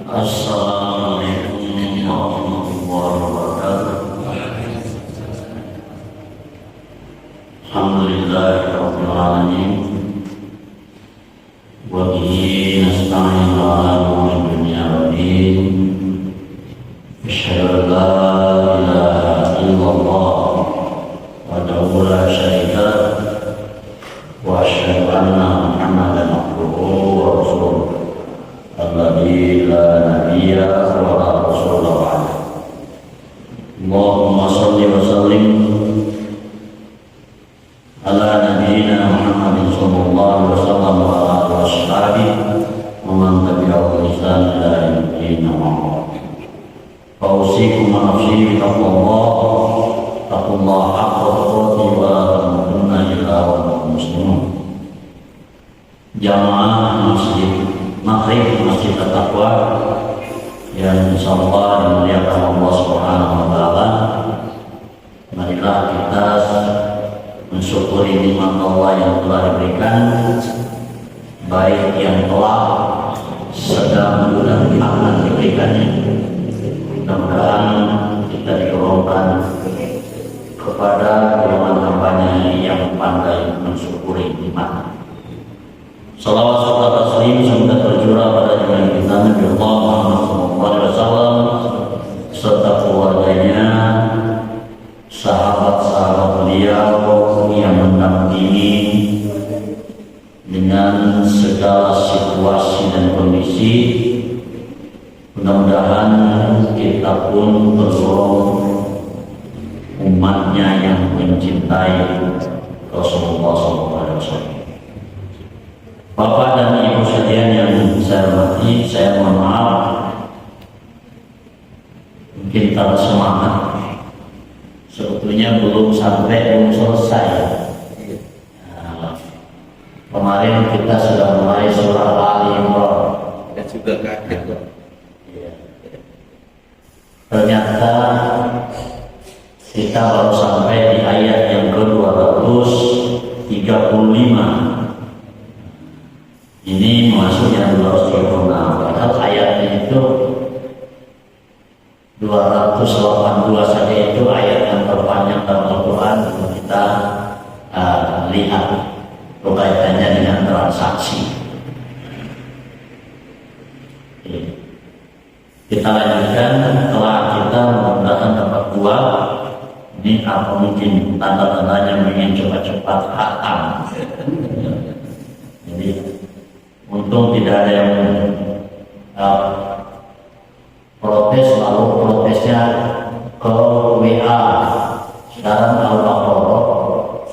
Assalamualaikum warahmatullahi wabarakatuh. Alhamdulillahirabbil alamin. Wa bihi nasta'inu ala umuri dunya waddin. Asyhadu an la ilaha illallah wahdahu la syarika lah wa asyhadu anna Muhammadan abduhu wa rasuluh. Alladzi la nabiyya wa la rasula ba'da. Allahumma shalli wa sallim ala nabiyyina Muhammadin sallallahu alaihi wasallam wa ala alihi washabihi wa man tabi'ahum bi ihsan ila yaumil qiyamah. Fausikum wa nafsi bi taqwallaha haqqa tuqatih wa la tamutunna illa wa antum muslimun. Jamaah masjid Maghrib Masjid At-Taqwa yang insyaallah dimuliakan Allah Subhanahu wa taala. Marilah kita mensyukuri nikmat Allah yang telah diberikan, baik yang telah, sedang dan akan diberikannya. Mudah-mudahan kita digolongkan kepada golongan hambanya yang pandai mensyukuri nikmat. Salawat serta taslim semoga tercurah pada junjungan kita Nabi Muhammad SAW serta keluarganya, sahabat-sahabat beliau yang mendampingi dengan segala situasi dan kondisi. Mudah-mudahan kita pun tergolong umatnya yang mencintai Rasulullah SAW. Bapak dan Ibu sekalian yang saya hormati, saya mohon maaf mungkin tak semangat, sebetulnya belum selesai. Kemarin kita sudah mulai surah Ali Imran. Sudah kaget. Ternyata kita baru sampai di ayat yang ke-235. Ini masuk yang 236. Padahal ayatnya itu 282 saja, itu ayat yang terpanjang dalam Al-Quran. Kita lihat kaitannya dengan transaksi. Kita lanjutkan setelah kita mudah-mudahan dapat dua. Ini apa mungkin tanda-tandanya ingin cepat-cepat khatam. Jadi untung tidak ada yang protes, lalu protesnya ke WA. Sekarang Al-Baqarah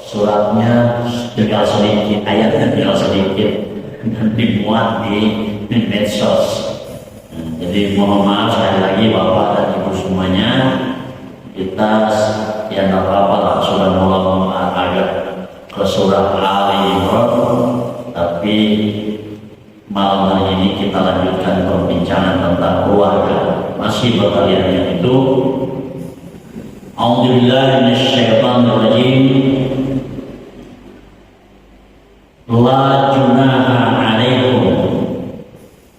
suratnya tinggal sedikit, ayatnya tinggal sedikit dan dimuat di medsos. Jadi mohon maaf sekali lagi Bapak dan Ibu semuanya, kita ya tidak apa-apa lah sudah mulai agak ke surah Ali Imran, tapi malam hari ini kita lanjutkan perbincangan tentang keluarga. Masih berkalian itu A'udzubillahi minasyaitonirrajim. La junaha 'alaikum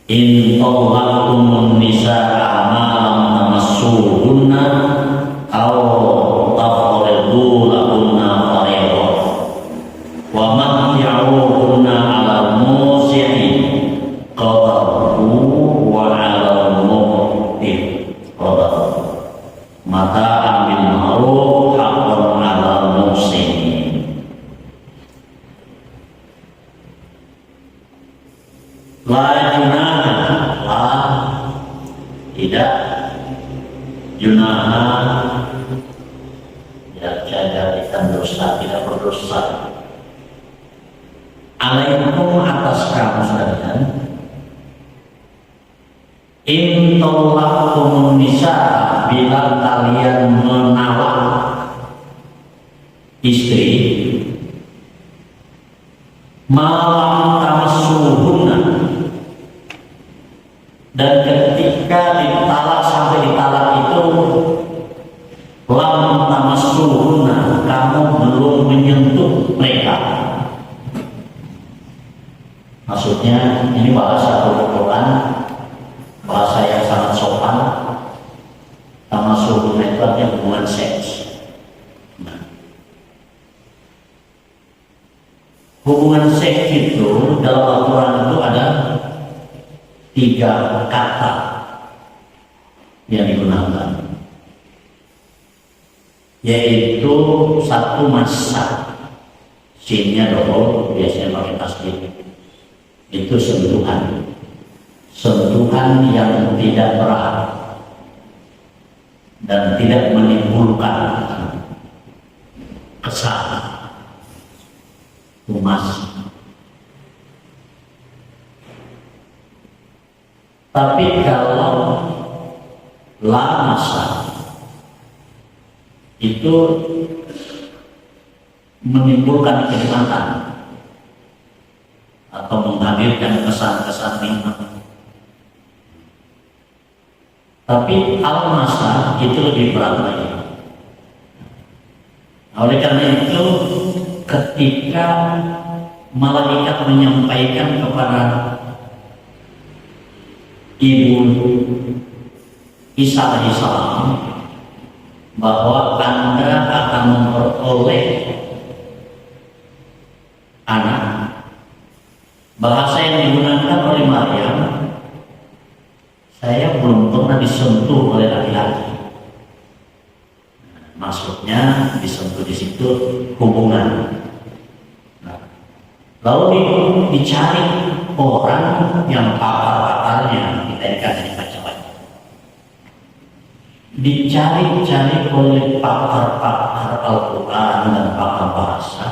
in talaqtumun nisaa ma lam tamassuhunna aw tafridu lahunna fariidatan wa matti'uhunna 'alal musi'i qadaruhu wa 'alal muqtir qadaruhu mata'an bil ma'ruf haqqan 'alal muhsinin. La junaha, la tidak, junaha ya, saya artikan terus berdusta, tidak berdosa. Alaikum atas kamu sekalian, in tolaqtumun nisa, bila kalian menawar istri, malam tamassuhunna, dan ketika ditalak sampai ditalak itu lam tamassuhunna, kamu belum menyentuh mereka. Maksudnya ini bahasa Al-Quran, bahasa yang sangat sopan. Tamassuhunna itu artinya hubungan seks. Hubungan seks itu dalam Al-Quran itu ada 3 kata yang digunakan, yaitu satu masa, sinnya double, biasanya pakai tasdid, itu sentuhan, sentuhan yang tidak berat dan tidak menimbulkan kesan, humas. Tapi kalau la masa itu menimbulkan kenikmatan atau menghadirkan kesan-kesan nikmat. Tapi al masa itu lebih berat lagi. Oleh karena itu, ketika malaikat menyampaikan kepada Ibu Isa alaihissalam bahwa Anda akan memperoleh anak, bahasa yang digunakan oleh Maryam, saya belum pernah disentuh oleh laki-laki. Maksudnya disentuh di situ hubungan. Lalu dicari orang yang pakar-pakarnya, kita dikasih macam-macam. Dicari-cari oleh pakar-pakar Al-Quran dan pakar bahasa.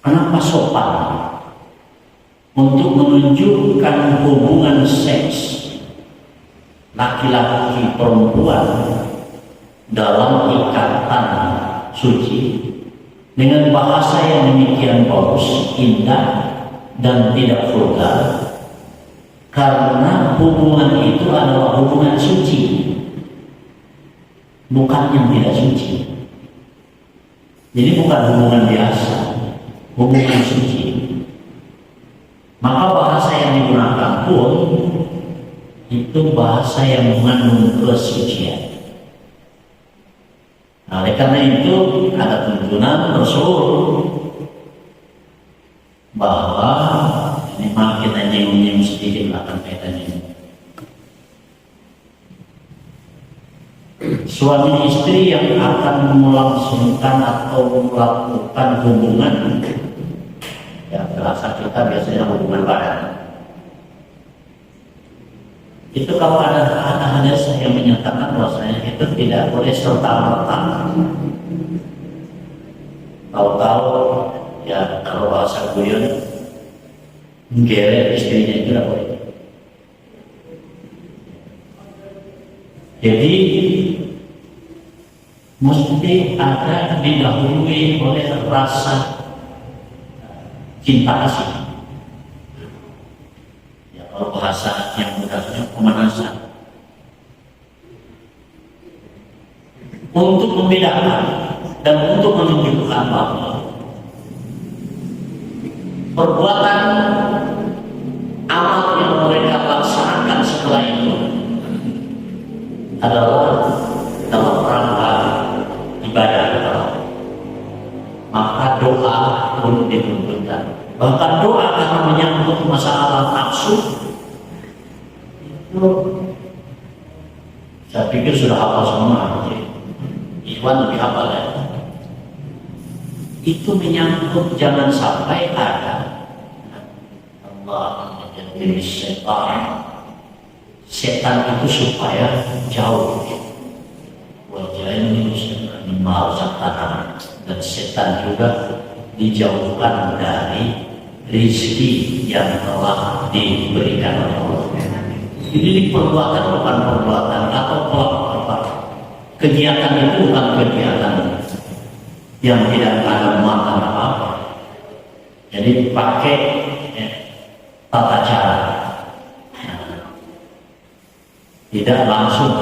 Kenapa sopan? Untuk menunjukkan hubungan seks laki-laki perempuan dalam ikatan suci dengan bahasa yang demikian bagus, indah, dan tidak vulgar, karena hubungan itu adalah hubungan suci, bukan yang tidak suci. Jadi bukan hubungan biasa, hubungan suci. Maka bahasa yang digunakan pun itu bahasa yang mengandung kesucian. Nah, oleh karena itu ada tuntunan Rasul bahwa ini makin nyinggung sedikit akan kaitannya. Suami istri yang akan melangsungkan atau melakukan hubungan, ya bahasa kita biasanya hubungan badan. Itu kalau ada hadis yang menyatakan bahwasanya itu tidak boleh serta-merta. Tahu-tahu ya kalau bahasa guyon menggeret istrinya itu tidak boleh. Jadi mesti ada didahului oleh rasa cinta kasih. Ya kalau bahasa yang mudahnya pemanasan. Untuk membedakan dan untuk menunjukkan bahwa perbuatan amal yang mereka laksanakan setelah itu adalah dalam rangka ibadah. Maka doa pun dituntutkan. Bahkan doa karena menyangkut masalah nafsu itu saya pikir sudah hafal semua. Ikhwan lebih hafal ya. Itu menyangkut jangan sampai ada Allah menjadi setan itu supaya jauh wajah ini merusak tanah, dan setan juga dijauhkan dari rezeki yang telah diberikan oleh Allah. Ini perbuatan bukan perbuatan atau apa. Kegiatan itu bukan kegiatan yang tidak ada makan apa-apa. Jadi pakai tata cara, tidak langsung.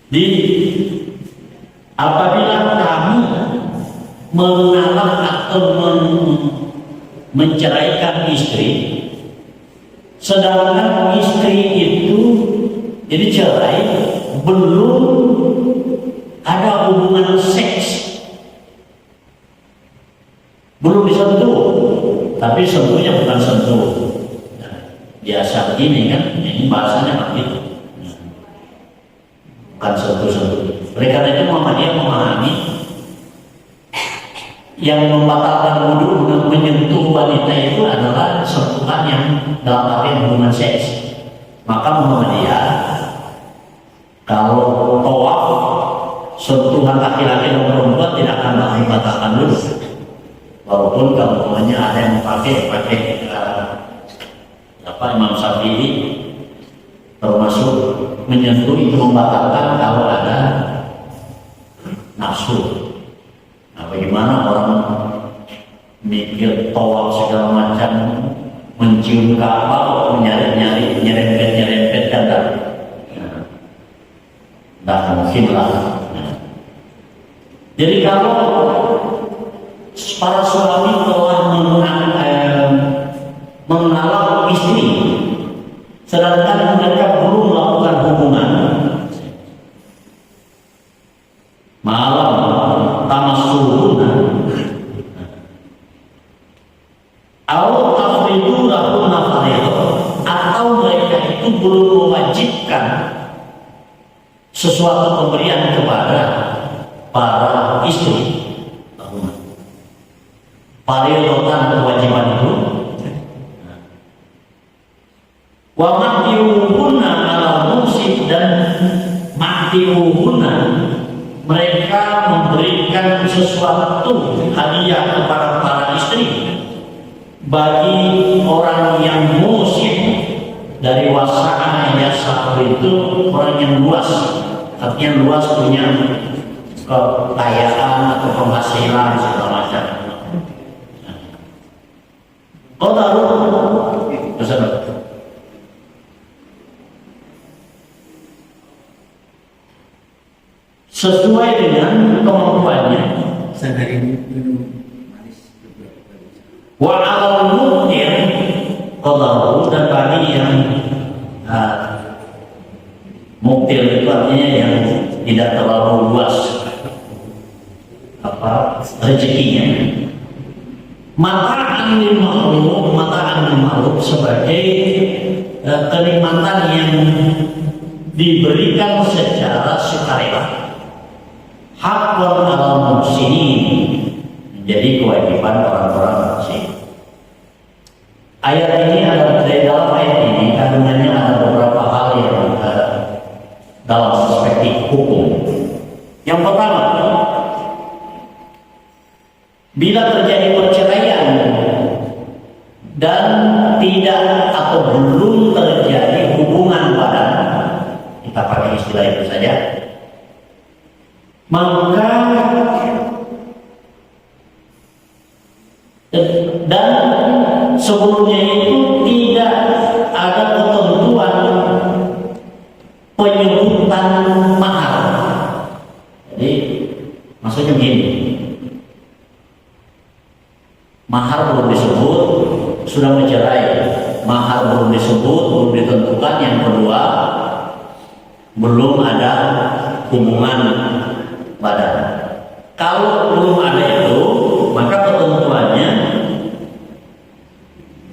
Di apabila kamu mengalah atau menceraikan istri, sedangkan istri itu jadi cerai belum ada hubungan seks, belum disentuh, tapi sentuhnya bukan sentuh biasa ini kan, ini bahasanya begitu, bukan sentuh-sentuh. Oleh karena itu Muhammadiyah memahami yang membatalkan wudhu dengan menyentuh wanita itu adalah sentuhan yang dalam arti hubungan seks. Maka Muhammadiyah kalau tawaf sentuhan laki-laki dan perempuan tidak akan membatalkan wudhu. Walaupun kalau ada yang pakai Imam Syafi'i termasuk menyentuh itu membatalkan kalau ada nafsu. Nah, bagaimana orang mikir tawaf segala macam, mencium Ka'bah, nyerempet kan tidak mungkin lah. Jadi kalau para suami telah mengenal istri, sedangkan mereka belum melakukan hubungan malam tamassuhuna atau tafridu lahunna fariidah, atau mereka itu belum mewajibkan sesuatu pemberian kepada para istri. Fariidatan kewajiban itu wa ma'tiuhunna ala musib, dan ma'tiuhunna mereka memberikan sesuatu hadiah kepada para istri bagi orang yang musib. Dari wasa'a yasa'u itu orang yang luas, artinya luas punya kekayaan atau penghasilan segala macam. Sesuai dengan kemampuannya. Sehari ini minum manis. Wa alal muqtir qadahu, dan bagi yang muktir itu artinya yang tidak terlalu luas rezekinya. Mata'an lil ma'ruf sebagai kenikmatan yang diberikan secara sukarela. Haqqan 'alal muhsinin, menjadi kewajiban orang-orang muhsin. Ayat ini dari dalam ayat ini kandungannya ada beberapa hal yang dalam perspektif hukum. Yang pertama, bila terjadi perceraian dan tidak atau belum terjadi hubungan badan, kita pakai istilah itu saja, maka dan sebelumnya itu tidak ada ketentuan penyebutan mahar. Jadi maksudnya begini, mahar belum disebut, sudah mencerai, mahar belum disebut, belum ditentukan. Yang kedua, belum ada hubungan badan. Kalau belum ada itu, maka ketentuannya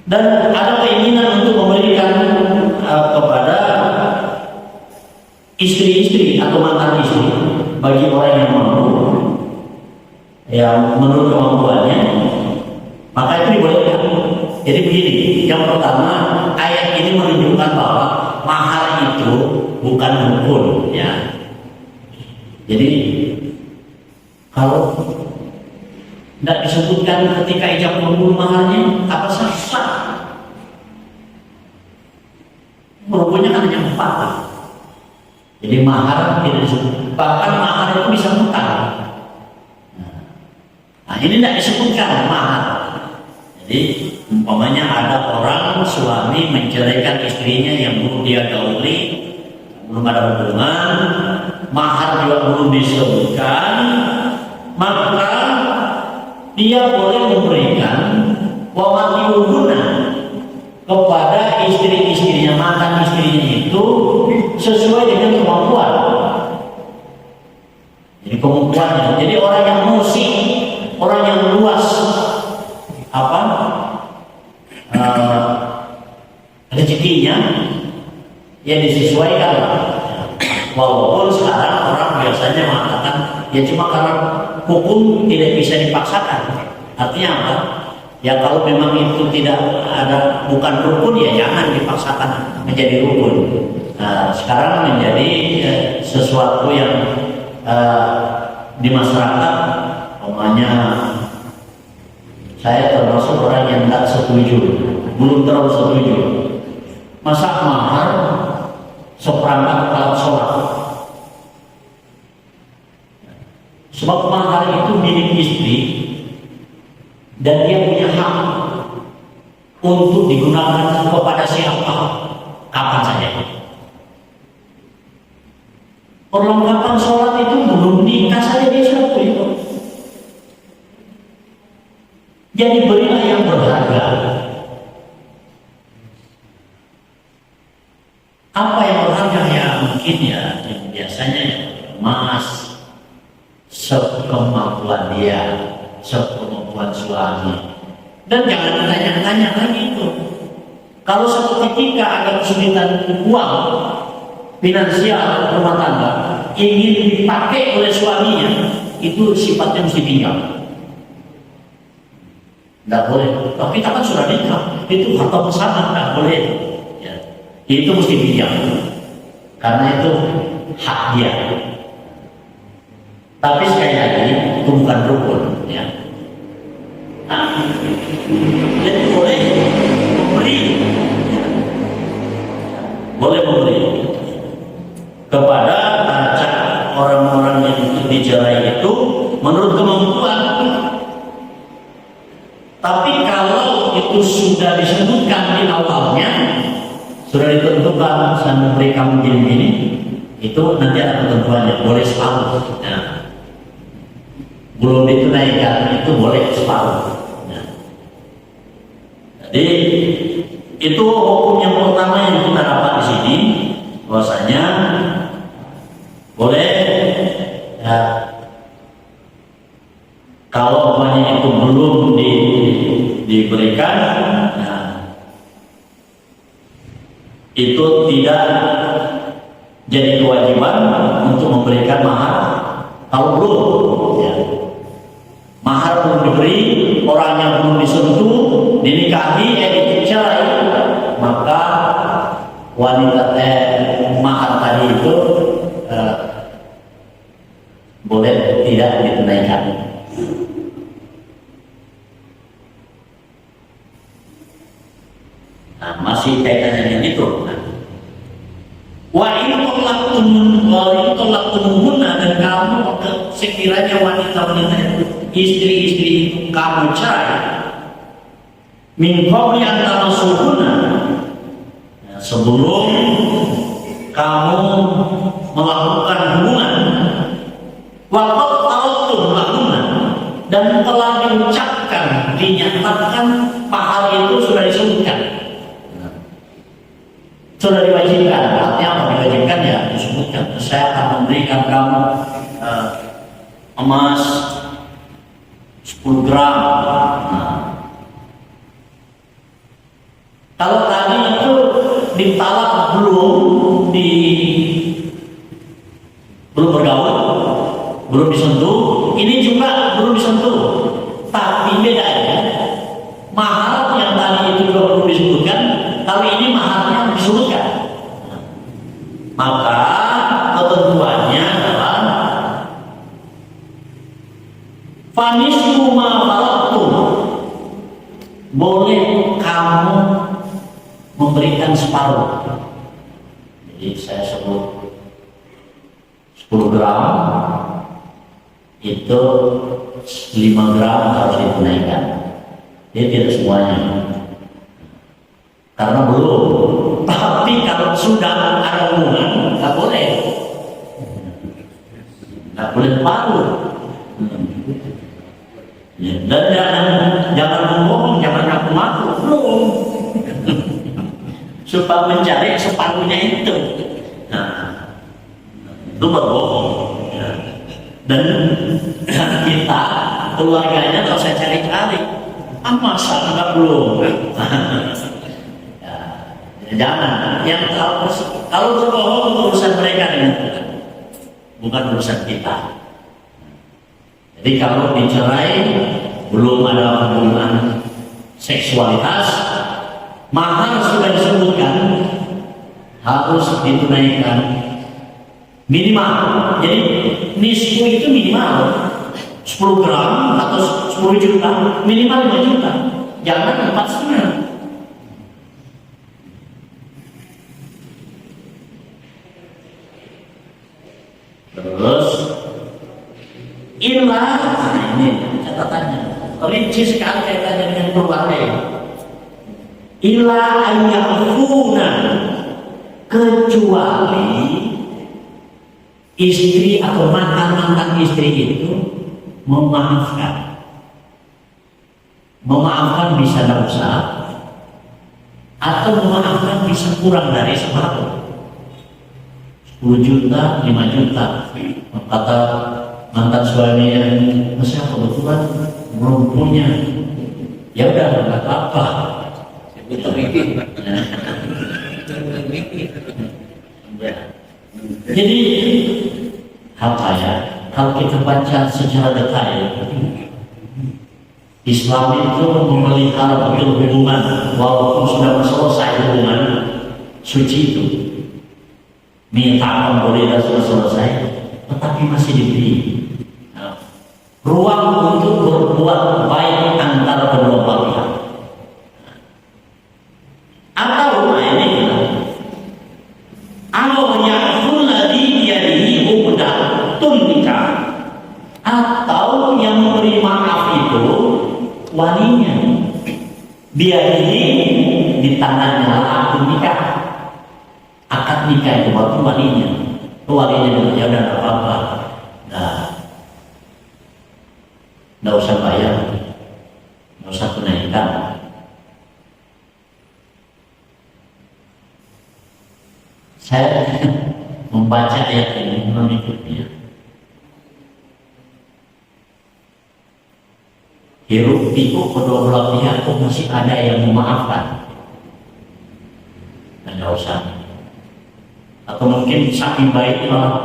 dan ada keinginan untuk memberikan kepada istri-istri atau mantan istri bagi orang yang mampu, yang menurut kemampuannya, maka itu dibolehkan. Jadi begini, yang pertama, ayat ini menunjukkan bahwa mahar itu bukan rukun ya. Jadi kalau tidak disebutkan ketika ijab kabul maharnya apa sah? Rukunnya kan hanya 4. Jadi mahar tidak disebut. Bahkan mahar itu bisa hutang. Nah ini tidak disebutkan mahar. Jadi umpamanya ada orang suami menceraikan istrinya yang belum dia gauli, belum ada hubungan, mahar juga belum disebutkan, maka dia boleh memberikan wawatiuhuna kepada istri-istrinya, mantan istrinya itu sesuai dengan kemampuan. Jadi kemampuannya. Jadi orang yang musik, orang yang luas rezekinya ya disesuaikan lah. Walaupun sekarang orang biasanya mengatakan ya cuma karena hukum tidak bisa dipaksakan. Artinya apa? Ya kalau memang itu tidak ada, bukan rukun ya jangan dipaksakan menjadi rukun. Nah, sekarang menjadi sesuatu yang di masyarakat, umpamanya saya termasuk orang yang tidak setuju, belum terlalu setuju. Masa mahar seperangkat alat sholat? Sebab mahar itu milik istri dan dia punya hak untuk digunakan kepada siapa, kapan saja. Perlengkapan sholat itu belum nikah saja dia sudah punya. Jadi berilah yang berharga. Apa yang berharga ya mungkin ya yang biasanya emas, sekemampuan dia, sekemampuan suami. Dan jangan ditanya-tanya lagi itu. Kalau suatu ketika ada kesulitan uang, finansial rumah tangga ingin dipakai oleh suaminya, itu sifatnya mesti pinjam. Tidak boleh. Tapi kita kan sudah nikah, itu harta bersama, tidak boleh. Ya. Itu mesti pinjam, karena itu hak dia. Tapi sekali lagi itu bukan rukun, ya. Nah, jadi boleh memberi, boleh memberi kepada orang-orang yang dicerai itu menurut kemampuan. Tapi kalau itu sudah disebutkan di awalnya, sudah ditentukan saya memberi kamu gini-gini, itu nanti ada ketentuannya, boleh separuh. Nah, belum ditunaikan itu boleh separuh. Nah, jadi itu hukum yang pertama yang kita dapat di sini, bahwasanya boleh ya, kalau umpamanya itu belum diberikan, nah, itu tidak jadi kewajiban untuk memberikan mahar. Kalau belum, ya, mahar belum diberi, orangnya belum disentuh, dinikahi, dicerai, maka wanita mahar tadi itu boleh tidak ditunaikan. Nah, masih kaitannya dengan itu. Wa in tolaktumuna, dan kamu sekiranya wanita-wanita itu, istri-istri itu kamu cerai, min qabli an tamassuhunna, sebelum kamu melakukan hubungan, wa qad tarattum lahunna, dan telah diucapkan, dinyatakan mahar itu sudah disebutkan. Sudah diwajibkan, artinya apa diwajibkan ya disebutkan. Saya akan memberikan kamu emas 10 gram. Nah, kalau tadi itu ditalak belum bergaul, belum disentuh, ini juga belum disentuh, tapi bedanya mahar yang tadi itu juga belum disebutkan, kali ini maharnya disebutkan. Fanisku ma faradtum, boleh kamu memberikan separuh. Jadi saya sebut 10 gram, itu 5 gram harus ditunaikan. Jadi tidak semuanya, karena belum. Tapi kalau sudah ada hubungan, nggak boleh, nggak boleh separuh. Dan jangan ngomong, jangan ngaku-ngaku, belum. Supaya mencari separuhnya itu. Nah, itu berbohong. Dan kita keluarganya kalau saya cari-cari, masa enggak belum? Ya, jangan. Yang kalau berbohong urusan mereka dengan Tuhan, bukan urusan kita. Jadi kalau dicerai belum ada hubungan seksualitas, mahar sudah disebutkan harus ditunaikan minimal. Jadi nisfu itu minimal 10 gram atau 10 juta, minimal 5 juta, jangan 4,5. Terus ilah, nah ini catatannya rinci sekali kaitannya dengan keluarga. Ilah ayyafuna, kecuali istri atau mantan istri itu memaafkan. Memaafkan bisa dosa, atau memaafkan bisa kurang dari separuh. 10 juta, 5 juta. Kata mantan suaminya, saya kebetulan belum punya. Ya udah, nggak apa-apa. Jadi apa ya? Kalau kita baca secara detail, Islam itu memelihara betul hubungan, walaupun sudah selesai hubungan suci itu. Minta boleh sudah selesai, tetapi masih diberi ruang untuk berbuat baik antara kedua belah pihak. Atau ini ya'ful ladzi biyadihi 'uqdatun nikah, atau yang memberi maaf itu walinya. Biyadihi, di tangannya akad nikah. Akad nikah itu waktu walinya. Walinya bilang, ya udah nggak apa-apa, nggak usah bayar, nggak usah tunaikan. Saya membaca ayat ini mengikutnya. Hiruk pikuk kedua belah pihak kok masih ada yang memaafkan. Nggak usah. Atau mungkin saking baiknya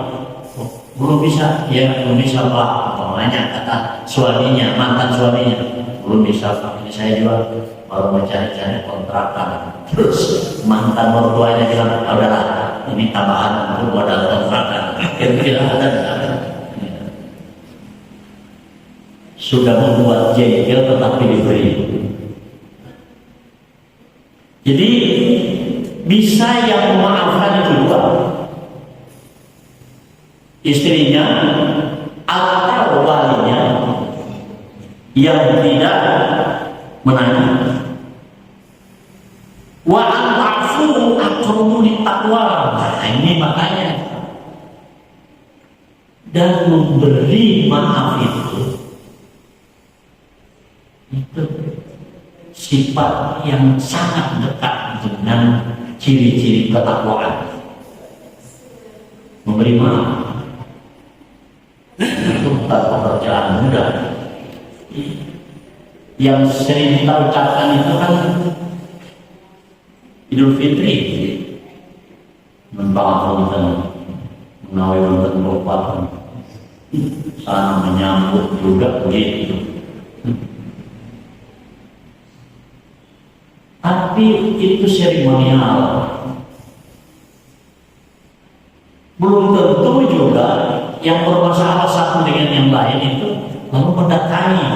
belum bisa, ya belum bisa Pak. Namanya kata suaminya, mantan suaminya, belum bisa Pak. Ini saya juga baru mencari-cari kontrakan. Terus mantan mertuanya bilang, ya udahlah, ini tambahan untuk modal kontrakan. Kira-kira ada. Sudah membuat jengkel tetapi diberi. Jadi bisa yang memaafkan itu dua, istrinya atau walinya yang tidak menangis. Wa an-ta'fu aqrabu lit-taqwa. Nah, ini makanya, dan memberi maaf itu sifat yang sangat dekat dengan ciri-ciri ketakwaan. Memberi maaf itu bukan pekerjaan mudah. Yang sering kita ucapkan itu kan Idul Fitri, membangun menawi wonten bapak sana menyambut juga begitu. Tapi itu seremonial. Belum tentu juga yang bermasalah satu dengan yang lain itu lalu mendatangi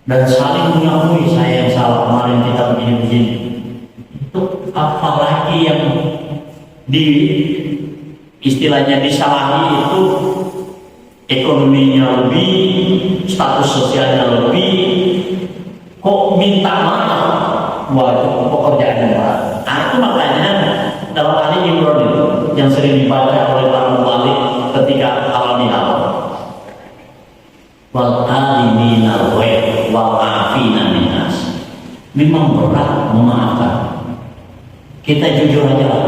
dan saling mengakui saya yang salah kemarin kita begini-begini. Itu apalagi yang di istilahnya disalahi itu ekonominya lebih, status sosialnya lebih, kok minta maaf? Wah, itu pekerjaan yang berat. Nah, itu makanya dalam Ali Imran itu yang sering dibaca oleh para mubalik ketika halal bihalal, wal alimina wal afina minas, memang berat memaafkan. Kita jujur aja lah,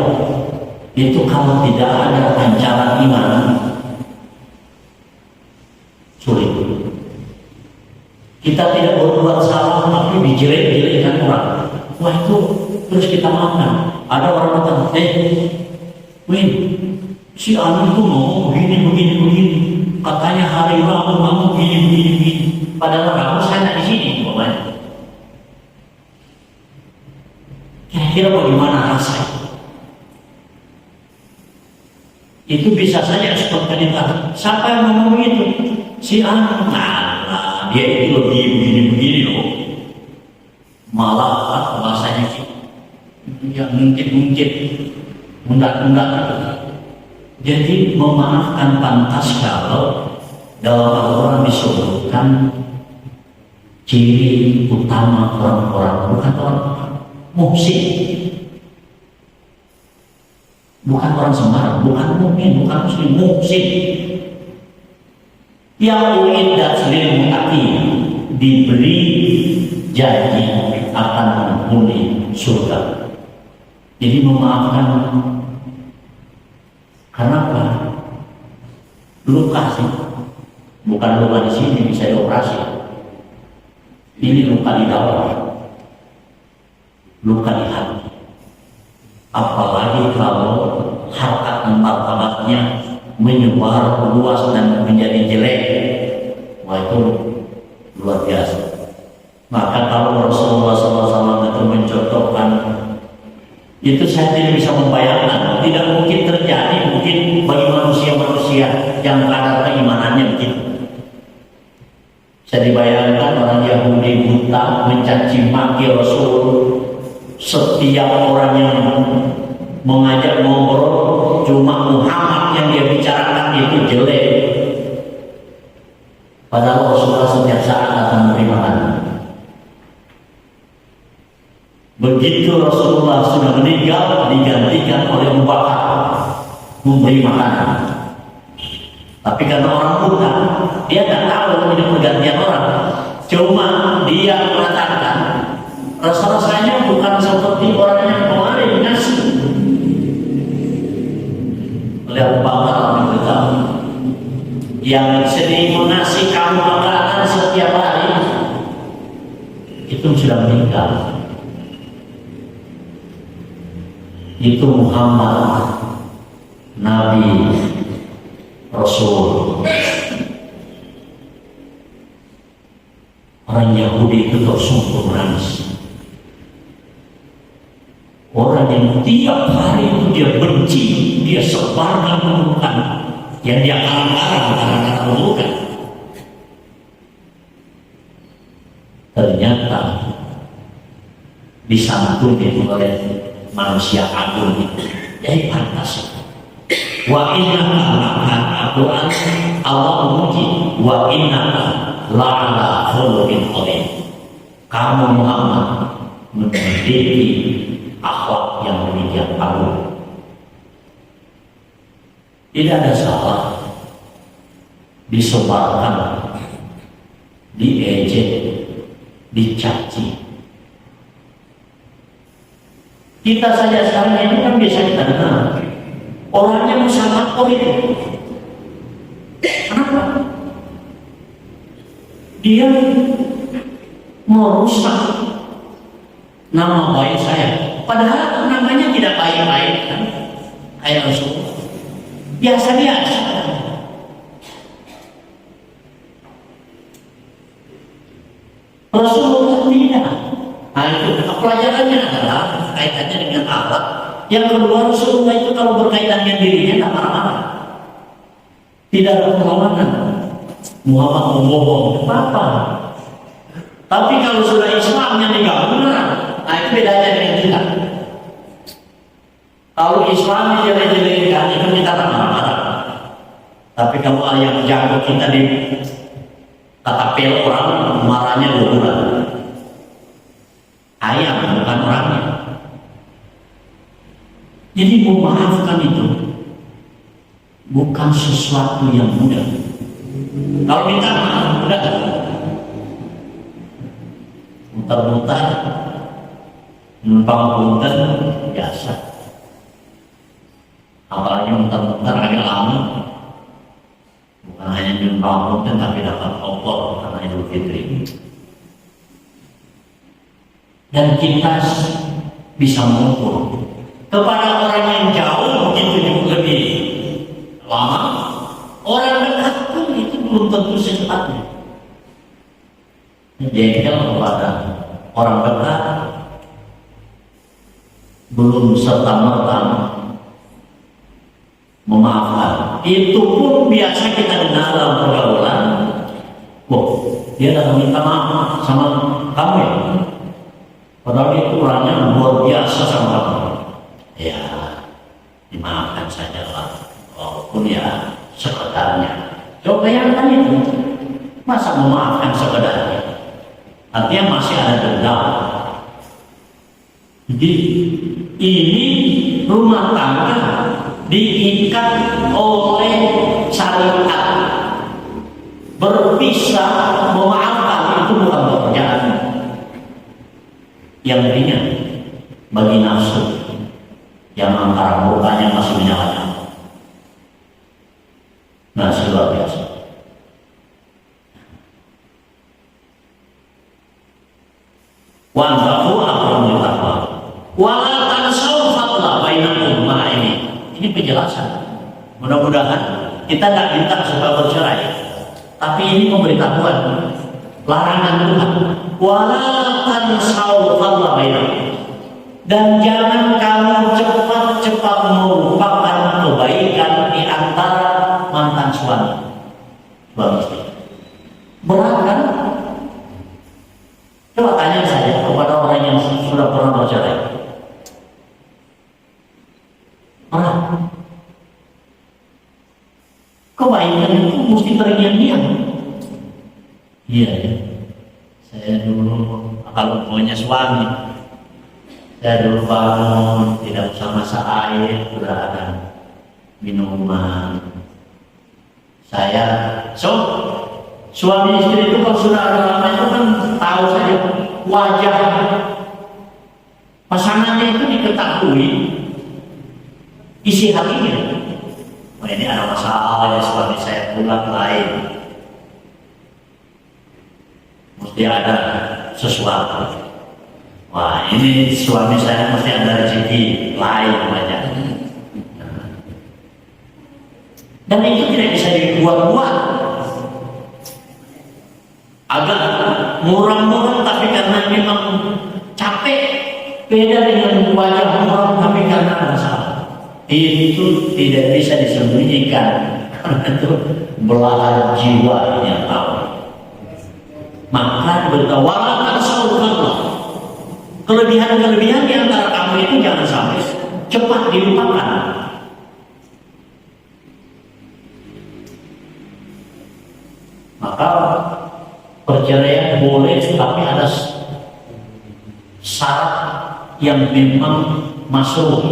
itu kalau tidak ada pancaran iman sulit. Kita tidak berbuat salah tapi dijelek-jelekkan orang, wah itu terus kita maafkan. Ada orang datang, Win, si Anu itu mau begini, katanya hari Rabu kamu begini. Padahal kamu sana di sini, pokoknya. Kira-kira bagaimana rasanya? Itu bisa saja seperti tadi. Siapa yang ngomong itu? Si Anu. Nah, dia itu lebih begini loh. Malah bahasanya sih. Ya mungkin undak-undak. Jadi memaafkan pantas kalau dalam Al-Quran disebutkan ciri utama orang-orang, bukan orang muhsin, bukan orang sembarang, bukan mukmin, bukan muslim, muhsin. Yang uiddat lil muttaqin, diberi janji akan menghuni surga. Jadi memaafkan karena apa? Luka sih, bukan luka di sini bisa dioperasi. Ini luka di dalam, luka di hati. Apalagi kalau harkat dan martabatnya menyebar luas dan menjadi jelek, wah itu luar biasa. Maka kalau Rasulullah SAW itu mencontohkan, itu saya tidak bisa membayangkan, tidak mungkin terjadi mungkin bagi manusia-manusia yang kadar keimanannya begitu. Saya dibayangkan orang Yahudi buta mencaci maki Rasul, setiap orang yang mengajak ngobrol cuma Muhammad yang dia bicarakan itu jelek. Padahal Rasulullah setiap saat akan memberi makan. Begitu Rasulullah sudah meninggal, digantikan oleh Abu Bakar memberi makanan. Tapi karena orang buta, dia tak tahu ini pergantian orang. Cuma dia mengatakan, rasa-rasanya bukan seperti orang yang kemarin ngasih. Oleh Abu Bakar beritahu, yang sering mengasih kamu makanan setiap hari itu sudah meninggal. Itu Muhammad, Nabi, Rasul. Orang Yahudi itu tersungkur menangis. Orang yang tiap hari itu dia benci, dia sebarkan keburukan yang dia alang-alang karena keburukan. Ternyata disantuni oleh manusia agung itu, jadi pantas. Wa inna Al-Quran Allah memuji, wa inna la'ala khuluqin azim. Kamu Muhammad memiliki akhlak yang demikian agung. Tidak ada salah disebarkan, diejek, dicaci. Kita saja sekarang ini kan bisa kita dengar orangnya musyafaqah itu. Kenapa? Dia merusak nama baik saya. Padahal namanya tidak baik-baik kan? Kayak Rasulullah. Biasa-biasa. Rasulullah tidak. Nah itu pelajarannya adalah kaitannya dengan akhlak. Yang kedua, Rasulullah itu kalau berkaitan dengan dirinya tak marah-marah, tidak ada perlawanan. Muhammad membohong, apa? Tapi kalau sudah Islamnya digabung, nah itu bedanya dengan kita. Kalau Islam dijelek-jelekkan itu kita tak marah. Tapi kalau yang jago kita di tatapel orang, marahnya bukan ayam, bukan orangnya. Jadi memaafkan itu bukan sesuatu yang mudah. Kalau minta maaf mudah, muter-muter, numpang punten biasa. Apalagi muter-muter agak lama, bukan hanya numpang punten tapi dapat opor karena Idul Fitri. Dan kita bisa mengukur kepada orang yang jauh mungkin itu lebih lama, orang dekat pun itu belum tentu secepatnya. Jengkel kepada orang dekat belum serta-merta memaafkan. Itu pun biasa kita dengar dalam pergaulan, wah dia datang minta maaf sama kamu ya, padahal itu orangnya luar biasa sama kamu. Ya dimaafkan saja lah, walaupun ya sekedarnya. Coba bayangkan itu, masa memaafkan sekedarnya, artinya masih ada dendam. Jadi ini rumah tangga diikat oleh syariat. Berpisah memaafkan itu bukan pekerjaan yang ringan bagi nafsu yang antara mukanya masih menyala-nyala. Nah, luar biasa. Wanzafu aqramul taqwa. Wala tansau fadla bainakum ini. Ini penjelasan. Mudah-mudahan kita nggak minta supaya bercerai, tapi ini pemberitahuan, larangan Tuhan. Wala tansau fadla bainakum. Dan jangan kamu cepat-cepat melupakan kebaikan di antara mantan suami istri. Berat kan? Coba tanya saja kepada orang yang sudah pernah bercerai. Berat. Kebaikan itu mesti terngiang-ngiang. Iya ya. Saya dulu kalau punya suami, saya dulu bangun tidak usah masak air, sudah ada minuman. Saya, suami istri itu kalau sudah ada lama itu kan tahu saja wajah pasangannya itu diketahui isi hatinya. Oh ini ada masalah ya, suami saya pulang lain, mesti ada sesuatu. Wah ini suami saya mesti ada rezeki lain banyak. Dan itu tidak bisa dibuat-buat. Agak muram-muram tapi karena memang capek. Beda dengan wajah muram tapi karena ada masalah. Itu tidak bisa disembunyikan. Karena itu belahan jiwa yang tahu. Maka bertawaran saudarlah. Kelebihan-kelebihan di antara kamu itu jangan sampai cepat dilupakan. Maka perceraian boleh, tapi ada syarat yang memang masuk.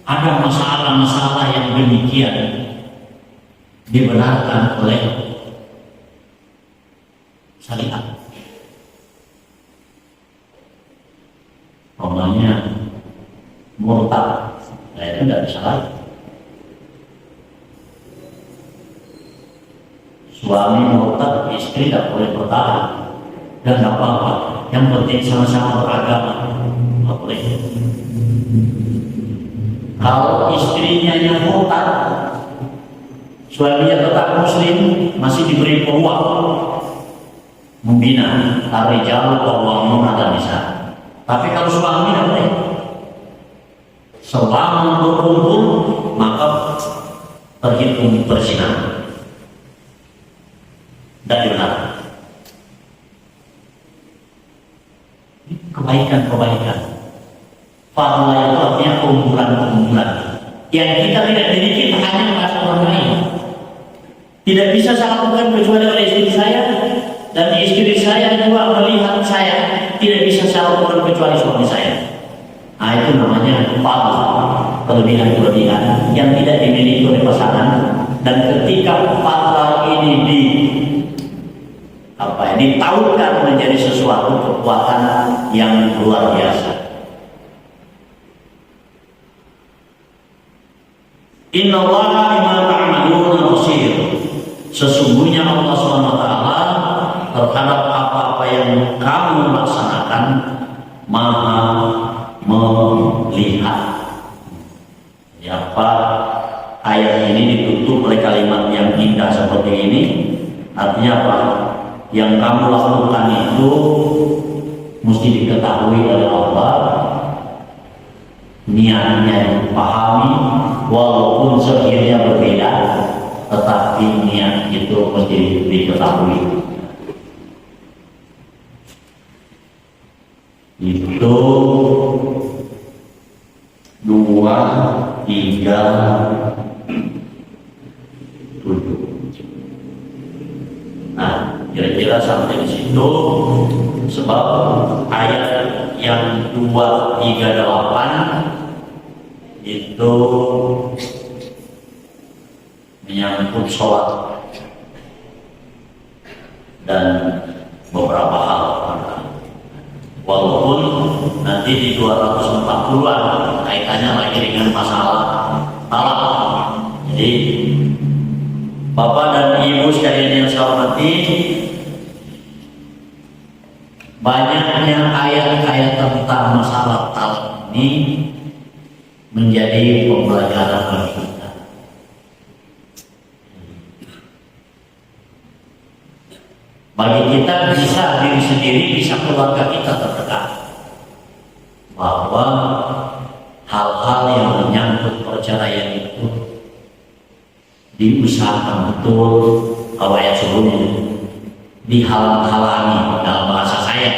Ada masalah-masalah yang demikian dibenarkan oleh syariat. Namanya murtad, nah itu tidak bisa lagi. Suami murtad, istri tidak boleh bertahan dan tidak apa-apa. Yang penting sama-sama beragama, tidak boleh. Kalau istrinya yang murtad, suaminya tetap muslim, masih diberi peluang membina ar-rijal qawwamuna 'alan nisa. Tapi kalau suami tidak boleh. Selama berkumpul maka terhitung berzina. Tidak dibenarkan. Kebaikan-kebaikan. Fadlah itu artinya keunggulan-keunggulan yang kita tidak miliki hanya pada orang lain. Tidak bisa saya lakukan kecuali oleh istri saya, dan istri saya juga melihat saya tidak bisa saya lakukan kecuali suami saya. Nah, itu namanya fadlah, kelebihan-kelebihan yang tidak dimiliki oleh pasangan. Dan ketika fadlah ini ditautkan menjadi sesuatu kekuatan yang luar biasa. Innallaha bima ta'maluna basir. Sesungguhnya Allah SWT terhadap apa-apa yang kamu laksanakan Maha melihat. Apa ayat ini ditutup oleh kalimat yang indah seperti ini? Artinya apa? Yang kamu lakukan itu mesti diketahui oleh Allah, niatnya dipahami, walaupun sekiranya berbeda, tetapi niat itu mesti diketahui. Itu 2, 3, 7. Nah, kira-kira sampai di situ, sebab ayat yang 2, 3, 8 itu menyangkut sholat dan beberapa hal. Walaupun nanti di 240-an kaitannya lagi dengan masalah talak. Jadi Bapak dan Ibu sekalian yang saya hormati, banyaknya ayat-ayat tentang masalah talak ini menjadi pembelajaran bagi kita. Bagi kita bisa diri sendiri, bisa keluarga kita terdekat, bahwa hal-hal yang menyangkut perceraian itu diusahakan betul. Kalau ayat sebelumnya dihalang-halangi, dalam bahasa saya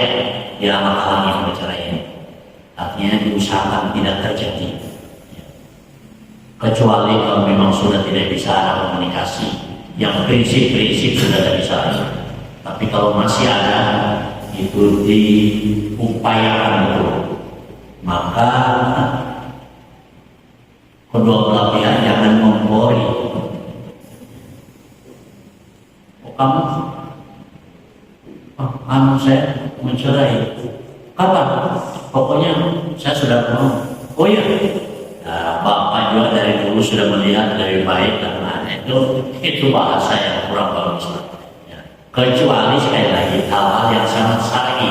dihalang-halangi perceraian, artinya diusahakan tidak terjadi, kecuali kalau memang sudah tidak bisa ada komunikasi, yang prinsip-prinsip sudah tidak bisa. Tapi kalau masih ada, itu diupayakan betul, maka kedua belah pihak jangan menggori. Kamu saya mencerai. Kapan? Pokoknya saya sudah mau. Oh iya. Nah, Bapak juga dari dulu sudah melihat lebih baik dan itu bahasa yang kurang bagus. Ya. Kecuali sekali lagi hal-hal yang sangat syar'i,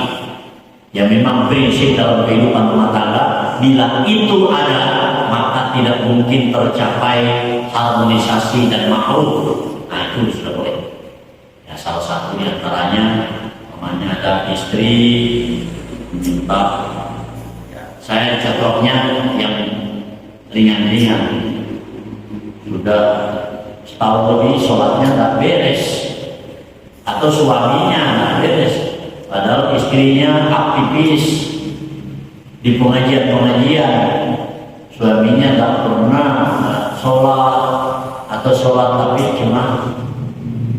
yang memang prinsip dalam kehidupan rumah tangga, bila itu ada maka tidak mungkin tercapai harmonisasi dan ma'ruf. Nah, itu sudah boleh. Ya, salah satu di antaranya namanya ada istri minta, ya, saya contohnya yang ringan-ringan, sudah setahun lebih sholatnya tak beres, atau suaminya tak beres, padahal istrinya aktivis di pengajian-pengajian, suaminya tak pernah sholat, atau sholat tapi cuma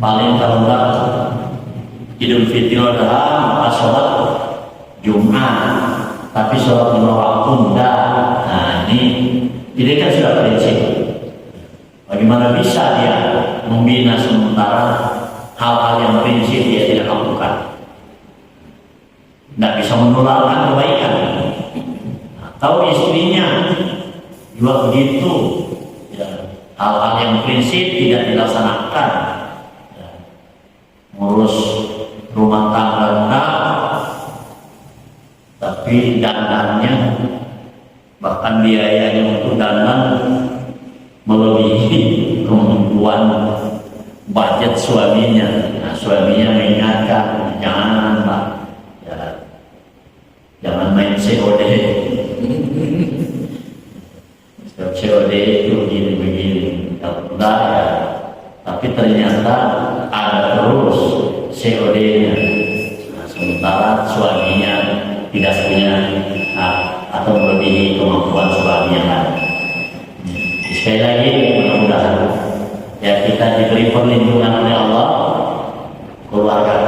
paling kalau enggak Idul Fitri Adha maka sholat Jumat, tapi sholat 5 waktu enggak. Nah, ini kan sudah prinsip. Bagaimana bisa dia membina sementara hal-hal yang prinsip dia tidak lakukan? Tidak bisa menularkan kebaikan. Atau istrinya juga begitu, ya, hal-hal yang prinsip tidak dilaksanakan, ya, ngurus rumah tangga enggak, tapi dandannya, bahkan biayanya untuk dandan melebihi kemampuan budget suaminya. Nah, suaminya mengingatkan, jangan Pak, ya, jangan main COD. COD itu begini-begini, kalau enggak ya tak tapi ternyata ada terus COD-nya. Nah, sementara suaminya tidak punya atau melebihi kemampuan suami yang ada. Sekali lagi mudah-mudahan ya kita diberi perlindungan oleh Allah, keluarga